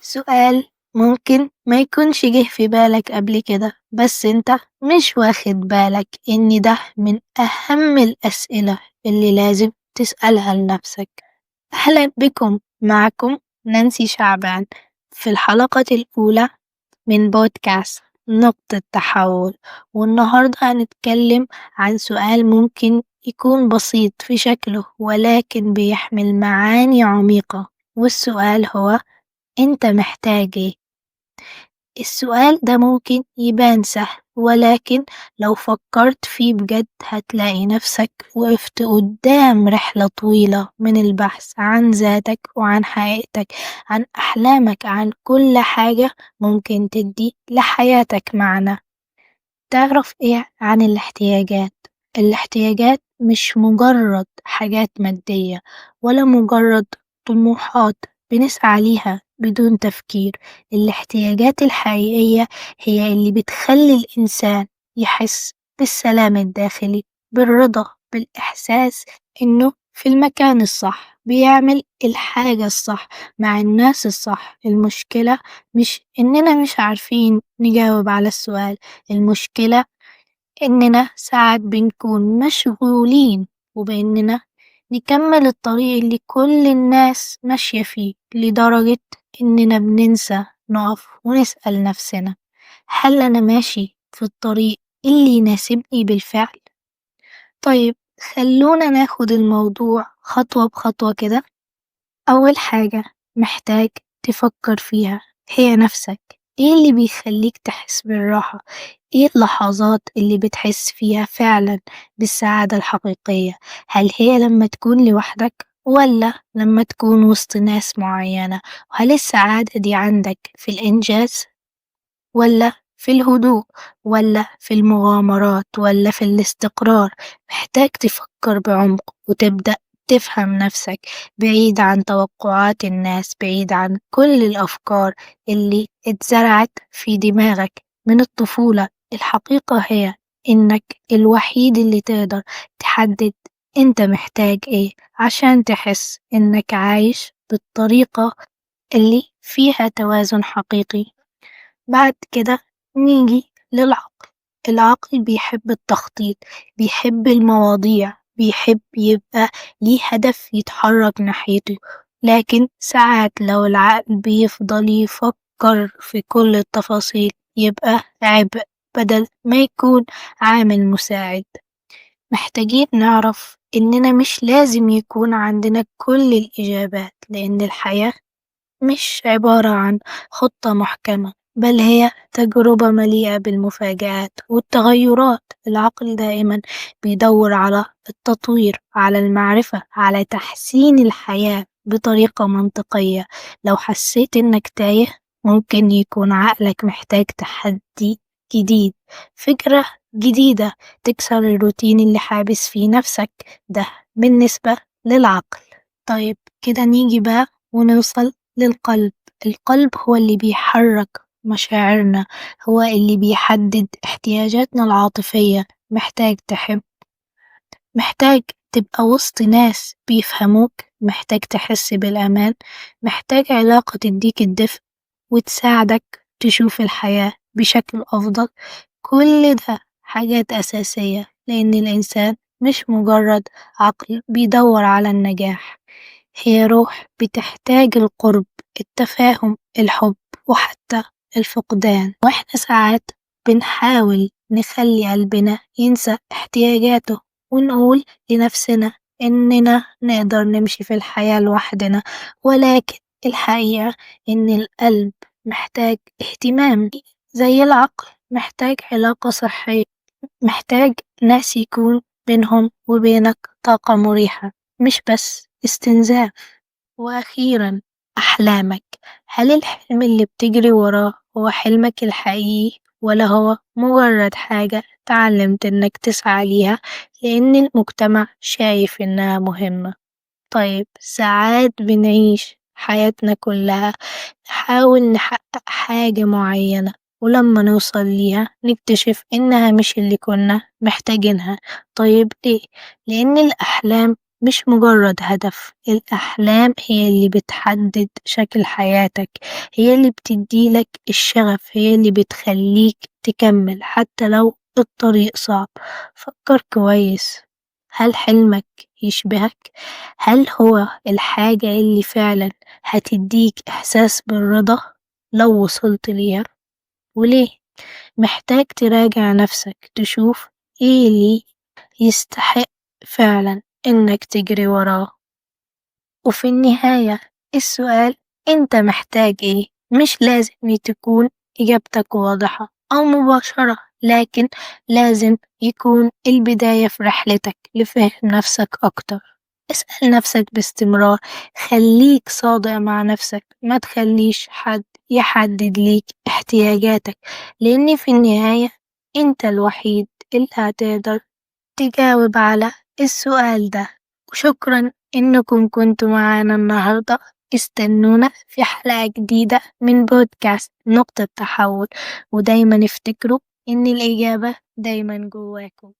سؤال ممكن ما يكونش جه في بالك قبل كده، بس انت مش واخد بالك ان ده من اهم الاسئلة اللي لازم تسألها لنفسك. اهلا بكم، معكم نانسي شعبان في الحلقة الاولى من بودكاست نقطة تحول. والنهاردة هنتكلم عن سؤال ممكن يكون بسيط في شكله ولكن بيحمل معاني عميقة، والسؤال هو: انت محتاج ايه؟ السؤال ده ممكن يبان سهل، ولكن لو فكرت فيه بجد هتلاقي نفسك وقفت قدام رحلة طويلة من البحث عن ذاتك وعن حقيقتك، عن أحلامك، عن كل حاجة ممكن تدي لحياتك معنى. تعرف إيه عن الاحتياجات؟ الاحتياجات مش مجرد حاجات مادية، ولا مجرد طموحات بنسعى ليها بدون تفكير. الاحتياجات الحقيقية هي اللي بتخلي الإنسان يحس بالسلام الداخلي، بالرضا، بالإحساس إنه في المكان الصح، بيعمل الحاجة الصح مع الناس الصح. المشكلة مش إننا مش عارفين نجاوب على السؤال، المشكلة إننا ساعات بنكون مشغولين وبإننا نكمل الطريق اللي كل الناس ماشية فيه، لدرجة إننا بننسى نقف ونسأل نفسنا: هل أنا ماشي في الطريق اللي يناسبني بالفعل؟ طيب، خلونا ناخد الموضوع خطوة بخطوة كده. أول حاجة محتاج تفكر فيها هي نفسك. ايه اللي بيخليك تحس بالراحة؟ ايه اللحظات اللي بتحس فيها فعلا بالسعادة الحقيقية؟ هل هي لما تكون لوحدك ولا لما تكون وسط ناس معينة؟ وهل السعادة دي عندك في الإنجاز ولا في الهدوء ولا في المغامرات ولا في الاستقرار؟ محتاج تفكر بعمق وتبدأ تفهم نفسك، بعيد عن توقعات الناس، بعيد عن كل الأفكار اللي اتزرعت في دماغك من الطفولة. الحقيقة هي إنك الوحيد اللي تقدر تحدد انت محتاج ايه عشان تحس إنك عايش بالطريقة اللي فيها توازن حقيقي. بعد كده نيجي للعقل. العقل بيحب التخطيط، بيحب المواضيع، بيحب يبقى ليه هدف يتحرك ناحيته. لكن ساعات لو العقل بيفضل يفكر في كل التفاصيل يبقى عبء بدل ما يكون عامل مساعد. محتاجين نعرف إننا مش لازم يكون عندنا كل الإجابات، لأن الحياة مش عبارة عن خطة محكمة، بل هي تجربة مليئة بالمفاجآت والتغيرات. العقل دائما بيدور على التطوير، على المعرفة، على تحسين الحياة بطريقة منطقية. لو حسيت إنك تايه، ممكن يكون عقلك محتاج تحدي جديد، فكرة جديدة تكسر الروتين اللي حابس فيه نفسك. ده بالنسبة للعقل. طيب كده نيجي بقى ونوصل للقلب. القلب هو اللي بيحرك مشاعرنا، هو اللي بيحدد احتياجاتنا العاطفية. محتاج تحب، محتاج تبقى وسط ناس بيفهموك، محتاج تحس بالأمان، محتاج علاقة تديك الدفء وتساعدك تشوف الحياة بشكل أفضل. كل ده حاجات أساسية، لأن الإنسان مش مجرد عقل بيدور على النجاح، هي روح بتحتاج القرب، التفاهم، الحب، وحتى الفقدان. واحنا ساعات بنحاول نخلي قلبنا ينسى احتياجاته ونقول لنفسنا إننا نقدر نمشي في الحياة لوحدنا، ولكن الحقيقة إن القلب محتاج اهتمام زي العقل، محتاج علاقة صحية، محتاج ناس يكون بينهم وبينك طاقة مريحة، مش بس استنزاف. وأخيرا، أحلامك. هل الحلم اللي بتجري وراه هو حلمك الحقيقي، ولا هو مجرد حاجة تعلمت إنك تسعى ليها لأن المجتمع شايف إنها مهمة؟ طيب، ساعات بنعيش حياتنا كلها نحاول نحقق حاجة معينة، ولما نوصل ليها نكتشف إنها مش اللي كنا محتاجينها. طيب ليه؟ لأن الأحلام مش مجرد هدف. الأحلام هي اللي بتحدد شكل حياتك، هي اللي بتديلك الشغف، هي اللي بتخليك تكمل حتى لو الطريق صعب. فكر كويس، هل حلمك يشبهك؟ هل هو الحاجة اللي فعلا هتديك إحساس بالرضا لو وصلت ليها؟ وليه؟ محتاج تراجع نفسك، تشوف ايه اللي يستحق فعلا إنك تجري وراه. وفي النهاية السؤال، انت محتاج ايه؟ مش لازم تكون إجابتك واضحة أو مباشرة، لكن لازم يكون البداية في رحلتك لفهم نفسك أكتر. اسأل نفسك باستمرار، خليك صادق مع نفسك، ما تخليش حد يحدد ليك احتياجاتك، لأن في النهاية انت الوحيد اللي هتقدر تجاوب على السؤال ده. وشكرا إنكم كنتوا معانا النهاردة. استنونا في حلقة جديدة من بودكاست نقطة تحول، ودايما افتكروا إن الإجابة دايما جواكم.